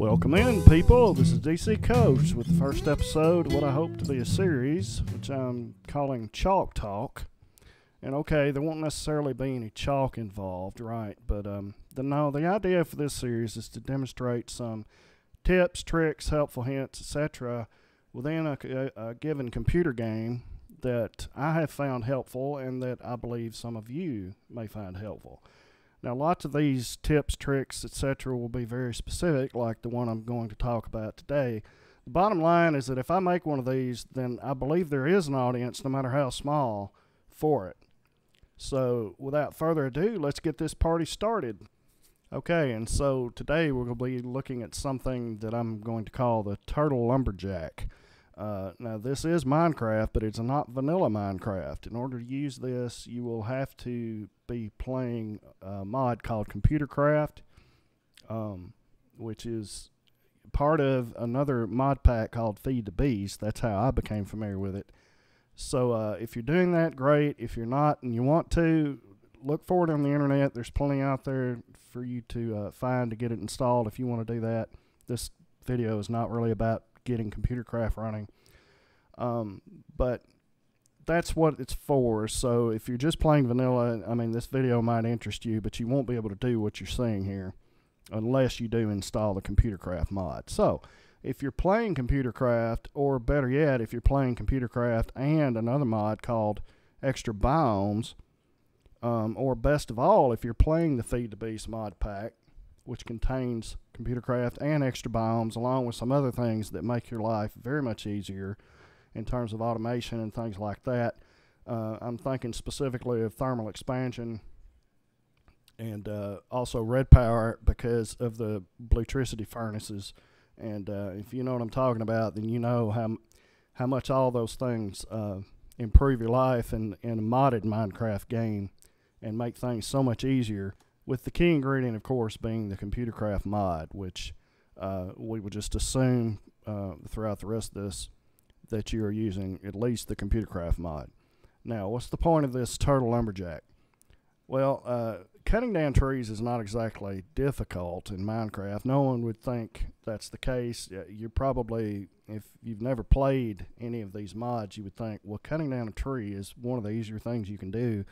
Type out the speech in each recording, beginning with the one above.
Welcome in, people. This is DC Coach with the first episode of what I hope to be a series, which I'm calling Chalk Talk. And okay, there won't necessarily be any chalk involved, right? But the idea for this series is to demonstrate some tips, tricks, helpful hints, etc. within a given computer game that I have found helpful and that I believe some of you may find helpful. Now, lots of these tips, tricks, etc. will be very specific, like the one I'm going to talk about today. The bottom line is that if I make one of these, then I believe there is an audience, no matter how small, for it. So, without further ado, let's get this party started. Okay, and so today we're going to be looking at something that I'm going to call the Turtle Lumberjack. Now, this is MindCraft, but it's not vanilla MindCraft. In order to use this, you will have to be playing a mod called ComputerCraft, which is part of another mod pack called Feed the Beast. That's how I became familiar with it. So if you're doing that, great. If you're not and you want to, look for it on the internet. There's plenty out there for you to find to get it installed if you want to do that. This video is not really about getting ComputerCraft running, but that's what it's for. So if you're just playing vanilla, I mean, this video might interest you, but you won't be able to do what you're seeing here unless you do install the ComputerCraft mod. So if you're playing ComputerCraft, or better yet, if you're playing ComputerCraft and another mod called Extra Biomes, or best of all, if you're playing the Feed the Beast mod pack, which contains ComputerCraft and Extra Biomes, along with some other things that make your life very much easier in terms of automation and things like that. I'm thinking specifically of thermal expansion and also red power because of the bluetricity furnaces. And if you know what I'm talking about, then you know how much all those things improve your life in a modded Minecraft game and make things so much easier, with the key ingredient, of course, being the ComputerCraft mod, which we would just assume throughout the rest of this that you are using at least the ComputerCraft mod. Now, what's the point of this Turtle Lumberjack? Well, cutting down trees is not exactly difficult in Minecraft. No one would think that's the case. You're probably, if you've never played any of these mods, you would think, well, cutting down a tree is one of the easier things you can do,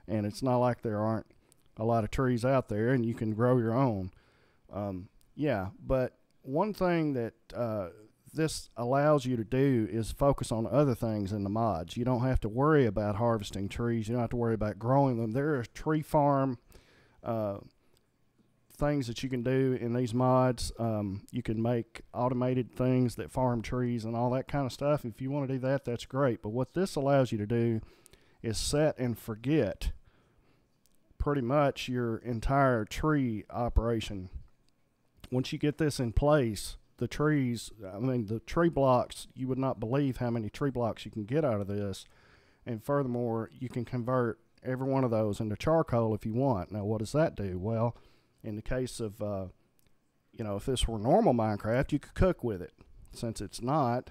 and it's not like there aren't a lot of trees out there and you can grow your own. Yeah, but one thing that this allows you to do is focus on other things in the mods. You don't have to worry about harvesting trees. You don't have to worry about growing them. There are tree farm things that you can do in these mods. You can make automated things that farm trees and all that kind of stuff. If you want to do that, that's great. But what this allows you to do is set and forget pretty much your entire tree operation. Once you get this in place, the trees, I mean, the tree blocks, you would not believe how many tree blocks you can get out of this. And furthermore, you can convert every one of those into charcoal if you want. Now, what does that do? Well, in the case of, if this were normal Minecraft, you could cook with it. Since it's not,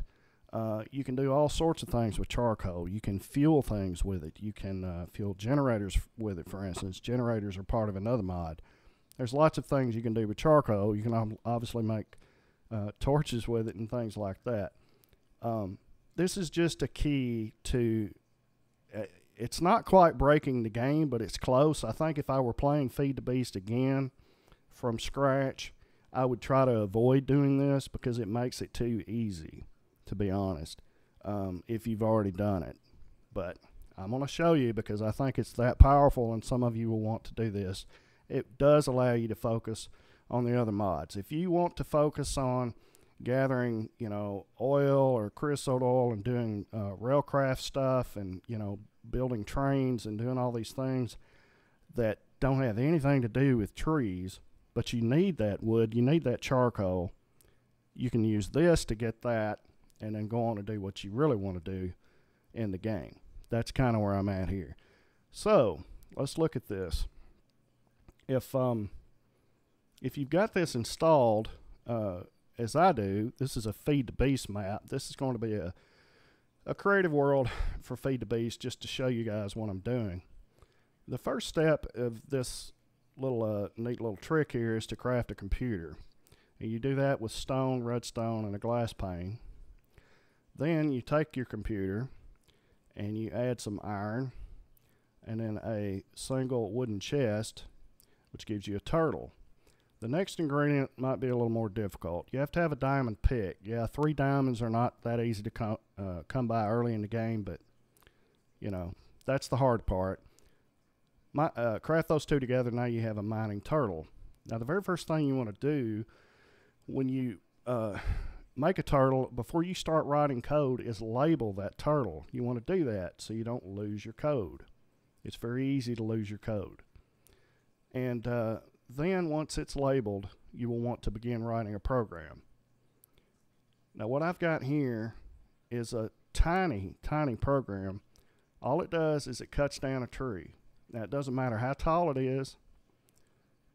you can do all sorts of things with charcoal. You can fuel things with it. You can fuel generators with it, for instance. Generators are part of another mod. There's lots of things you can do with charcoal. You can obviously make torches with it and things like that. This is just a key to, it's not quite breaking the game, but it's close. I think if I were playing Feed the Beast again from scratch, I would try to avoid doing this because it makes it too easy, to be honest, if you've already done it. But I'm going to show you because I think it's that powerful and some of you will want to do this. It does allow you to focus on the other mods. If you want to focus on gathering, oil or creosote oil and doing railcraft stuff and, building trains and doing all these things that don't have anything to do with trees, but you need that wood, you need that charcoal, you can use this to get that and then go on to do what you really want to do in the game. That's kind of where I'm at here. So let's look at this. If you've got this installed, as I do, this is a Feed the Beast map. This is going to be a creative world for Feed the Beast, just to show you guys what I'm doing. The first step of this little neat little trick here is to craft a computer. And you do that with stone, redstone, and a glass pane. Then you take your computer and you add some iron and then a single wooden chest, which gives you a turtle. The next ingredient might be a little more difficult. You have to have a diamond pick. Yeah, 3 diamonds are not that easy to come by early in the game, but you know, that's the hard part. Craft those two together, now you have a mining turtle. Now the very first thing you want to do when you make a turtle, before you start writing code, is label that turtle. You want to do that so you don't lose your code. It's very easy to lose your code. And then once it's labeled, you will want to begin writing a program. Now what I've got here is a tiny program. All it does is it cuts down a tree. Now it doesn't matter how tall it is.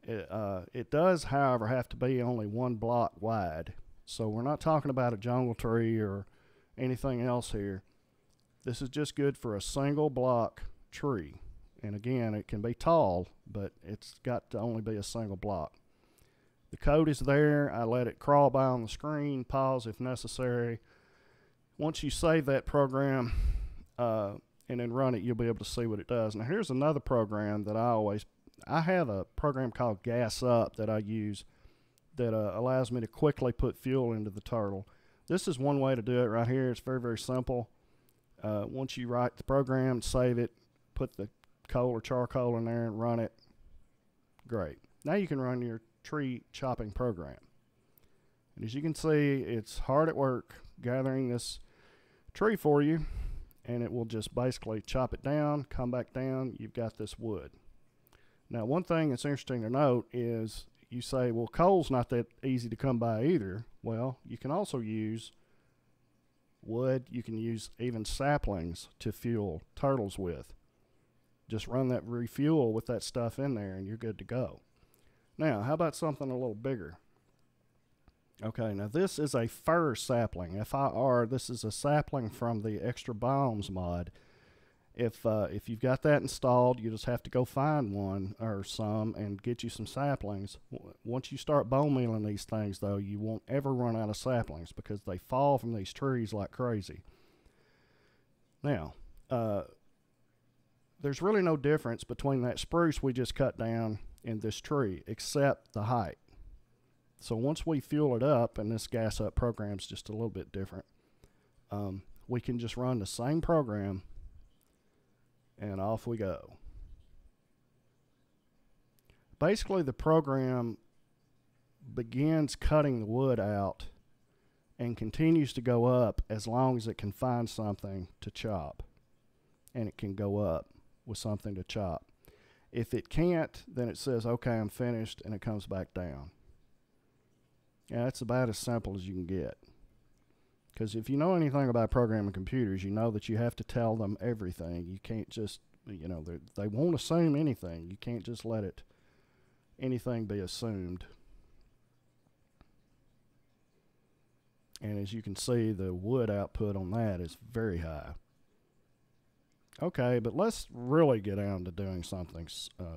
It does, however, have to be only 1 block wide. So we're not talking about a jungle tree or anything else here. This is just good for a single block tree. And again, it can be tall, but it's got to only be a single block. The code is there. I let it crawl by on the screen, pause if necessary. Once you save that program and then run it, you'll be able to see what it does. Now here's another program that I have a program called Gas Up that I use that allows me to quickly put fuel into the turtle. This is one way to do it right here. It's very, very simple. Once you write the program, save it, put the coal or charcoal in there and run it. Great. Now you can run your tree chopping program. And as you can see, it's hard at work gathering this tree for you, and it will just basically chop it down, come back down. You've got this wood. Now one thing that's interesting to note is you say, well, coal's not that easy to come by either. Well, you can also use wood. You can use even saplings to fuel turtles with. Just run that refuel with that stuff in there and you're good to go. Now, how about something a little bigger? Okay, now this is a fir sapling, F-I-R. This is a sapling from the Extra Biomes mod. If you've got that installed, you just have to go find one or some and get you some saplings. Once you start bone mealing these things, though, you won't ever run out of saplings because they fall from these trees like crazy. Now, there's really no difference between that spruce we just cut down and this tree except the height. So once we fuel it up, and this gas up program's just a little bit different, we can just run the same program and off we go. Basically, the program begins cutting the wood out and continues to go up as long as it can find something to chop. And it can go up with something to chop. If it can't, then it says, okay, I'm finished, and it comes back down. Yeah, that's about as simple as you can get. Because if you know anything about programming computers, you know that you have to tell them everything. You can't just, you know, they won't assume anything. You can't just let anything be assumed. And as you can see, the wood output on that is very high. Okay, but let's really get down to doing something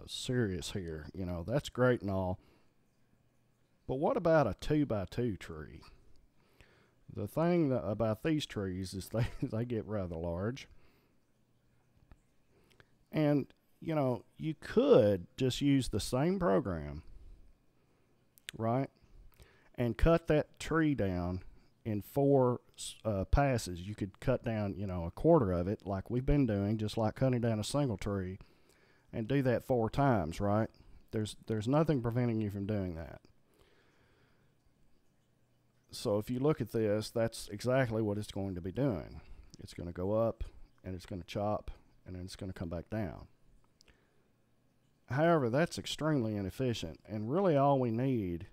serious here. You know, that's great and all. But what about a 2x2 tree? The thing about these trees is they get rather large. And, you know, you could just use the same program, right? And cut that tree down in 4 passes. You could cut down, you know, a quarter of it like we've been doing, just like cutting down a single tree, and do that 4 times, right? There's nothing preventing you from doing that. So if you look at this, that's exactly what it's going to be doing. It's going to go up, and it's going to chop, and then it's going to come back down. However, that's extremely inefficient, and really all we need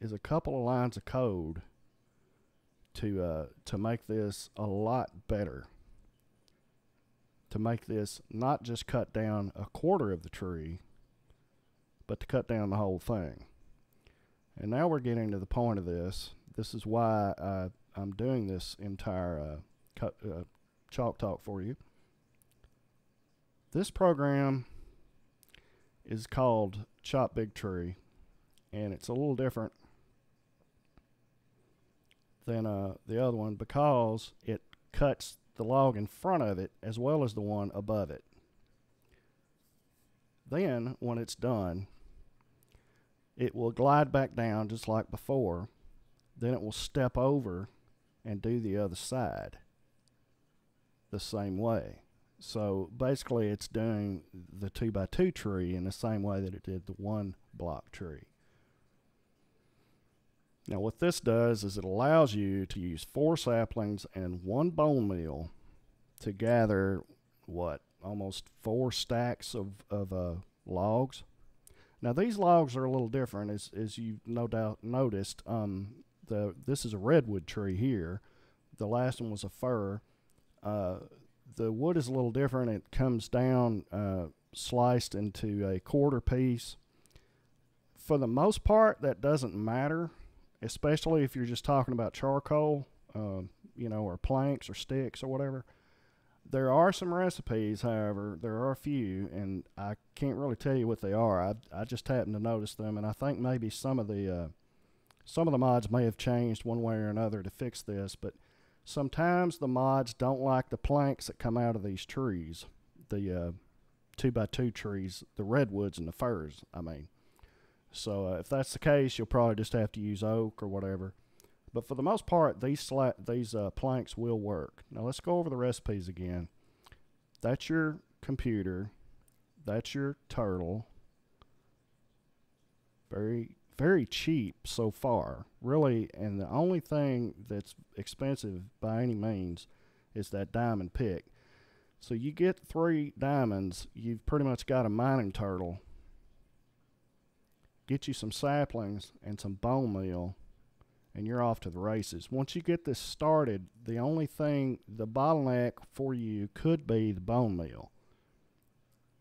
is a couple of lines of code to make this a lot better. To make this not just cut down a quarter of the tree, but to cut down the whole thing. And now we're getting to the point of this. This is why I'm doing this entire chalk talk for you. This program is called Chop Big Tree, and it's a little different than the other one, because it cuts the log in front of it as well as the one above it. Then, when it's done, it will glide back down just like before. Then it will step over and do the other side the same way. So basically it's doing the 2x2 tree in the same way that it did the 1 block tree. Now what this does is it allows you to use 4 saplings and 1 bone meal to gather, what, almost 4 stacks of logs. Now these logs are a little different, as you've no doubt noticed. This is a redwood tree here. The last one was a fir. The wood is a little different. It comes down sliced into a quarter piece. For the most part, that doesn't matter, especially if you're just talking about charcoal, you know, or planks or sticks or whatever. There are some recipes, however, there are a few, and I can't really tell you what they are. I just happened to notice them, and I think maybe some of the mods may have changed one way or another to fix this, but sometimes the mods don't like the planks that come out of these trees, the 2x2 trees, the redwoods and the firs, I mean. So if that's the case, you'll probably just have to use oak or whatever. But for the most part, these planks will work. Now let's go over the recipes again. That's your computer. That's your turtle. Very, very cheap so far, really, and the only thing that's expensive by any means is that diamond pick. So you get 3 diamonds, you've pretty much got a mining turtle. Get you some saplings and some bone meal, and you're off to the races. Once you get this started, the only thing, the bottleneck for you could be the bone meal.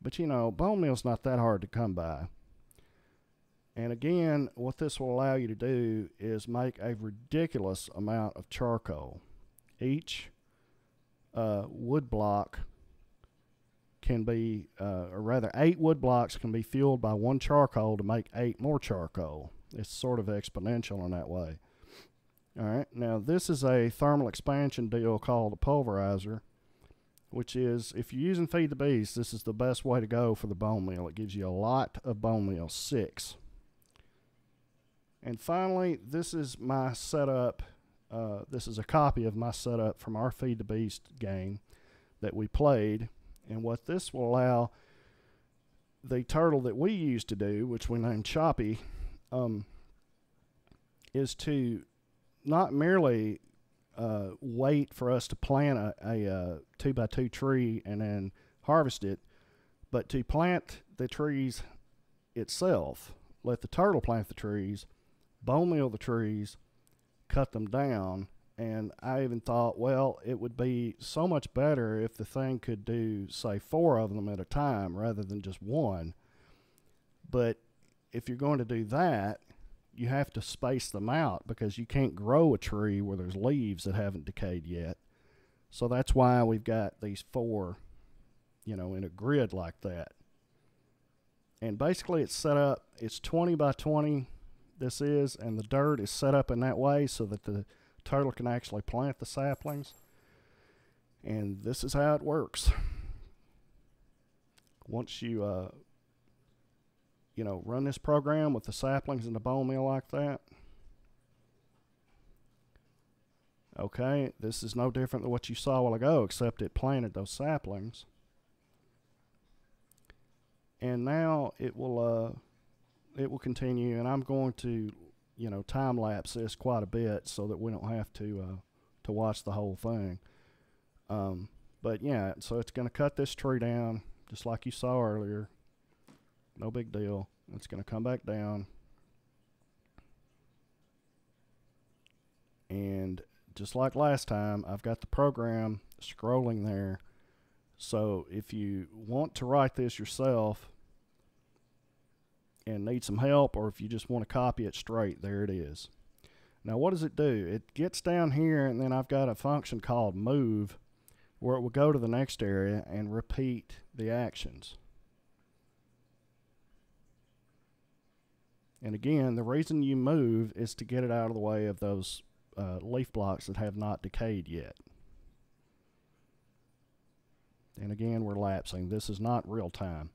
But you know, bone meal's not that hard to come by. And again, what this will allow you to do is make a ridiculous amount of charcoal. Each wood block can be, or rather 8 wood blocks can be fueled by 1 charcoal to make 8 more charcoal. It's sort of exponential in that way. All right, now this is a thermal expansion deal called a pulverizer, which is, if you're using Feed the Beast, this is the best way to go for the bone meal. It gives you a lot of bone meal, 6. And finally, this is my setup. This is a copy of my setup from our Feed the Beast game that we played. And what this will allow the turtle that we used to do, which we named Choppy, is to not merely wait for us to plant a 2x2 tree and then harvest it, but to plant the trees itself. Let the turtle plant the trees, bone meal the trees, cut them down. And I even thought, well, it would be so much better if the thing could do, say, 4 of them at a time rather than just 1. But if you're going to do that, you have to space them out, because you can't grow a tree where there's leaves that haven't decayed yet. So that's why we've got these 4, you know, in a grid like that. And basically it's set up, it's 20 by 20, this is, and the dirt is set up in that way so that the turtle can actually plant the saplings. And this is how it works. Once you you know, run this program with the saplings and the bone meal like that. Okay, this is no different than what you saw a while ago, except it planted those saplings. And now it will continue, and I'm going to, you know, time lapse this quite a bit so that we don't have to watch the whole thing. But yeah, so it's going to cut this tree down just like you saw earlier. No big deal. It's going to come back down. And just like last time, I've got the program scrolling there. So if you want to write this yourself and need some help, or if you just want to copy it straight, there it is. Now what does it do? It gets down here, and then I've got a function called move, where it will go to the next area and repeat the actions. And again, the reason you move is to get it out of the way of those leaf blocks that have not decayed yet. And again, we're lapsing. This is not real time.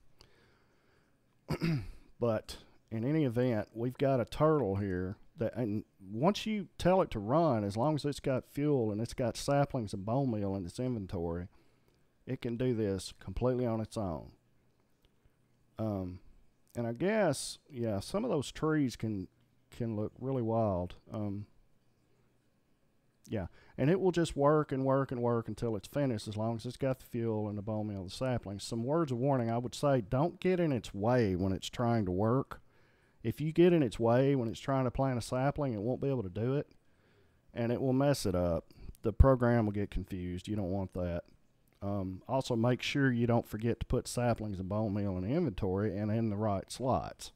But in any event, we've got a turtle here that, and once you tell it to run, as long as it's got fuel and it's got saplings and bone meal in its inventory, it can do this completely on its own. And I guess, yeah, some of those trees can look really wild. Yeah, and it will just work and work and work until it's finished, as long as it's got the fuel and the bone meal and the saplings. Some words of warning, I would say, don't get in its way when it's trying to work. If you get in its way when it's trying to plant a sapling, it won't be able to do it, and it will mess it up. The program will get confused. You don't want that. Also, make sure you don't forget to put saplings and bone meal in the inventory and in the right slots.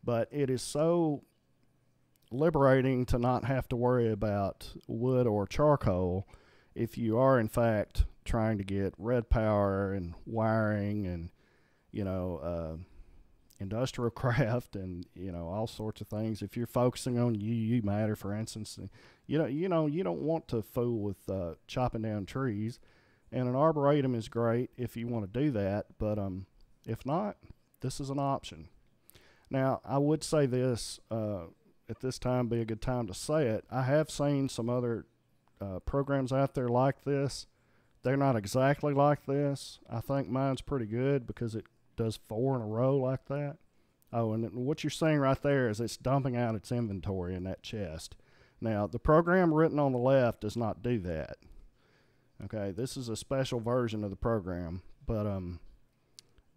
But it is so liberating to not have to worry about wood or charcoal if you are in fact trying to get red power and wiring and, you know, industrial craft and, you know, all sorts of things. If you're focusing on UU matter, for instance, you don't want to fool with chopping down trees, and an arboretum is great if you want to do that, but if not, this is an option. Now, I would say this, at this time be a good time to say it. I have seen some other programs out there like this. They're not exactly like this. I think mine's pretty good because it does 4 in a row like that. Oh, and what you're seeing right there is it's dumping out its inventory in that chest. Now, the program written on the left does not do that. Okay, this is a special version of the program, but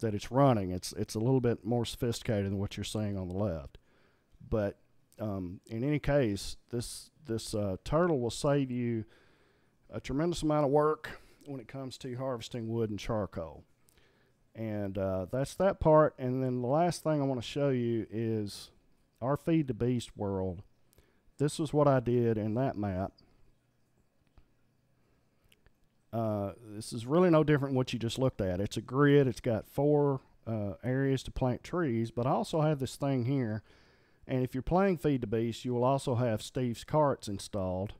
that it's running. It's a little bit more sophisticated than what you're seeing on the left. But in any case, this turtle will save you a tremendous amount of work when it comes to harvesting wood and charcoal. And that's that part. And then the last thing I want to show you is our Feed the Beast world. This is what I did in that map. This is really no different than what you just looked at. It's a grid. It's got 4 areas to plant trees, but I also have this thing here. And if you're playing Feed the Beast, you will also have Steve's carts installed.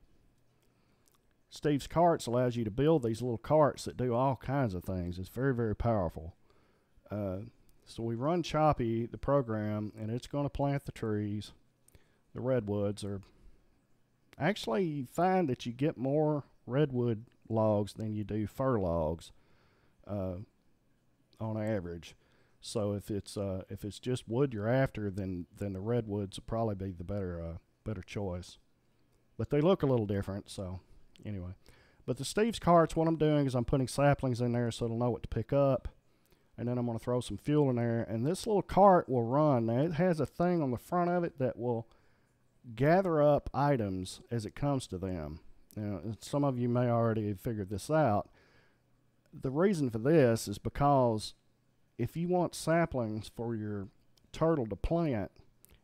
Steve's carts allows you to build these little carts that do all kinds of things. It's very, very powerful. So we run Choppy, the program, and it's going to plant the trees. The redwoods are... Actually, you find that you get more redwood logs than you do fir logs on average. So if it's just wood you're after, then the redwoods will probably be the better choice. But they look a little different, so anyway. But the Steve's carts, what I'm doing is I'm putting saplings in there so it'll know what to pick up. And then I'm going to throw some fuel in there. And this little cart will run. Now, it has a thing on the front of it that will gather up items as it comes to them. Now, some of you may already have figured this out. The reason for this is because if you want saplings for your turtle to plant,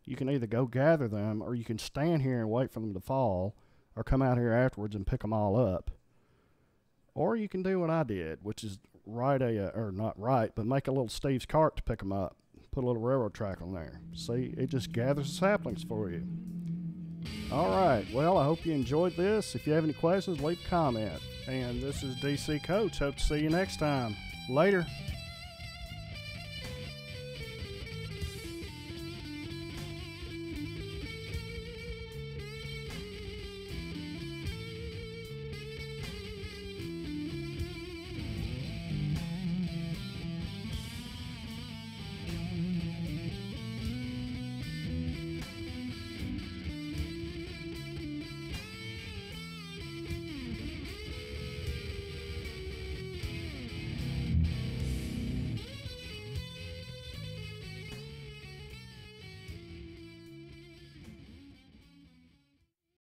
you can either go gather them, or you can stand here and wait for them to fall, or come out here afterwards and pick them all up. Or you can do what I did, which is make a little Steve's cart to pick them up. Put a little railroad track on there. See, it just gathers the saplings for you. All right, well, I hope you enjoyed this. If you have any questions, leave a comment. And this is DC Coach. Hope to see you next time. Later.